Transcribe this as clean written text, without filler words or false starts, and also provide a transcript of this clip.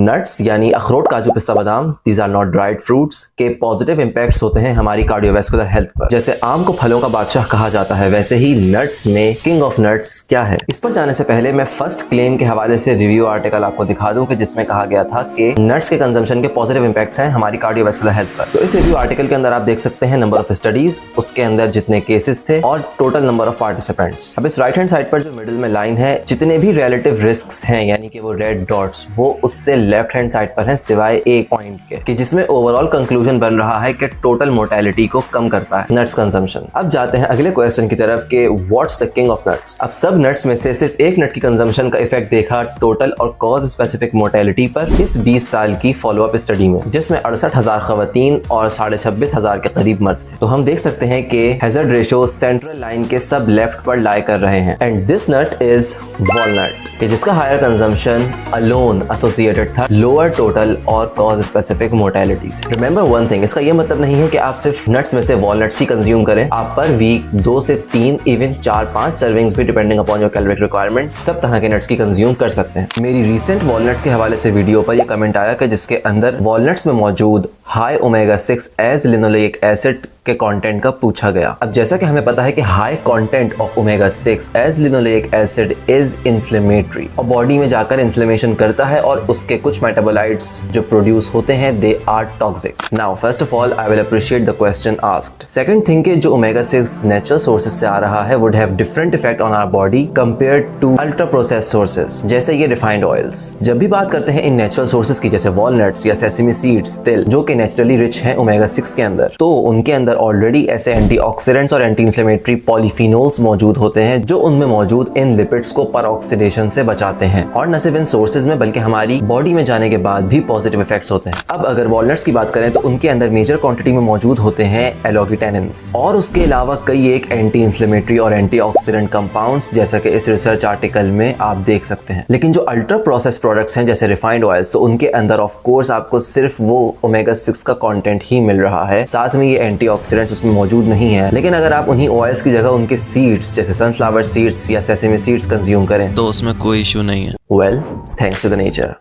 Nuts यानी अखरोट, काजू, पिस्ता, बादाम, these are not dried fruits के पॉजिटिव इंपैक्ट्स होते हैं हमारी कार्डियोवैस्कुलर हेल्थ पर। जैसे आम को फलों का बादशाह कहा जाता है, वैसे ही नट्स में किंग ऑफ नट्स क्या है। इस पर जाने से पहले मैं फर्स्ट क्लेम के हवाले से रिव्यू आर्टिकल आपको दिखा दूं कि जिसमें कहा गया था कि नट्स के कंजम्पशन के पॉजिटिव इंपैक्ट्स हैं हमारी कार्डियोवैस्कुलर हेल्थ पर। तो इस रिव्यू आर्टिकल के अंदर आप देख सकते हैं नंबर ऑफ स्टडीज, उसके अंदर जितने केसेस थे और टोटल नंबर ऑफ पार्टिसिपेंट्स। अब इस राइट हैंड साइड पर जो मिडिल में लाइन है, जितने भी रिलेटिव रिस्क्स हैं यानी कि वो रेड डॉट्स, वो उससे लेफ्ट हैंड साइड पर हैं सिवाय एक पॉइंट के, कि जिसमें ओवरऑल कंक्लूजन बन रहा है कि टोटल मोर्टेलिटी को कम करता है नट्स कंजम्पशन। अब जाते हैं अगले क्वेश्चन की तरफ कि what's the king of nuts. अब सब नट्स में से सिर्फ एक नट की कंजम्पशन का इफेक्ट देखा टोटल और कॉज स्पेसिफिक मोर्टेलिटी पर इस 20 साल की फॉलोअप स्टडी में, जिसमें 68,000 खवातीन और 26,500 के करीब मर्द थे। तो हम देख सकते हैं कि हैजर्ड रेशियो सेंट्रल लाइन के सब लेफ्ट पर लाई कर रहे हैं and this nut is walnut, जिसका हायर कंजम्पशन अलोन एसोसिएटेड था लोअर टोटल और कॉज स्पेसिफिक मोर्टेलिटी से। रिमेंबर वन थिंग, इसका ये मतलब नहीं है कि आप सिर्फ नट्स में से वॉलनट्स ही कंज्यूम करें। आप पर वीक 2 से 3 इवन 4-5 सर्विंग्स भी depending upon your caloric requirements सब तरह के नट्स की कंज्यूम कर सकते हैं। मेरी रीसेंट वॉलनट्स के हवाले से वीडियो पर यह कमेंट आया कि जिसके अंदर वॉलनट्स में मौजूद high omega 6 as linoleic acid के कंटेंट का पूछा गया। अब जैसा कि हमें पता है कि high content of omega 6 as linoleic acid is inflammatory और बॉडी में जाकर इन्फ्लेमेशन करता है और उसके कुछ मेटाबोलाइट्स जो प्रोड्यूस होते हैं they are toxic. Now first of all I will appreciate the question asked. Second thing कि जो ओमेगा 6 नेचुरल सोर्सेज से आ रहा है would have different effect on our body compared to ultra processed sources, जैसे ये रिफाइंड ऑयल्स। जब भी बात करते हैं इन नेचुरल सोर्सेज की, जैसे वॉलनट्स या सेसमी सीड्स, तिल, जो कि नेचुरली रिच हैं ओमेगा 6 के अंदर, तो उनके अंदर ऑलरेडी ऐसे एंटीऑक्सीडेंट्स और एंटी इन्फ्लेमेटरी पॉलीफिनोल्स मौजूद होते हैं जो उनमें मौजूद इन लिपिड्स को पर ऑक्सीडेशन से बचाते हैं और न सिर्फ इन सोर्सेज में बल्कि हमारी बॉडी में जाने के बाद भी पॉजिटिव इफेक्ट्स होते हैं। अब अगर वॉलनट्स की बात करें तो उनके अंदर मेजर क्वांटिटी में मौजूद होते हैं एलोगिटेनिन्स और उसके अलावा कई एक एंटी इन्फ्लेमेटरी और एंटीऑक्सीडेंट कंपाउंड्स, जैसा कि इस रिसर्च आर्टिकल में आप देख सकते हैं। लेकिन जो अल्ट्रा प्रोसेस प्रोडक्ट्स हैं जैसे रिफाइंड ऑयल्स, तो उनके अंदर ऑफ कोर्स आपको सिर्फ वो ओमेगा 6 का कंटेंट ही मिल रहा है, साथ में ये एंटीऑक्सीडेंट्स उसमें मौजूद नहीं है। लेकिन अगर आप उन्हीं ऑयल्स की जगह उनके सीड्स जैसे सनफ्लावर सीड्स या सेसमी सीड्स कंज्यूम करें तो उसमें कोई इशू नहीं है। Well, thanks to the nature.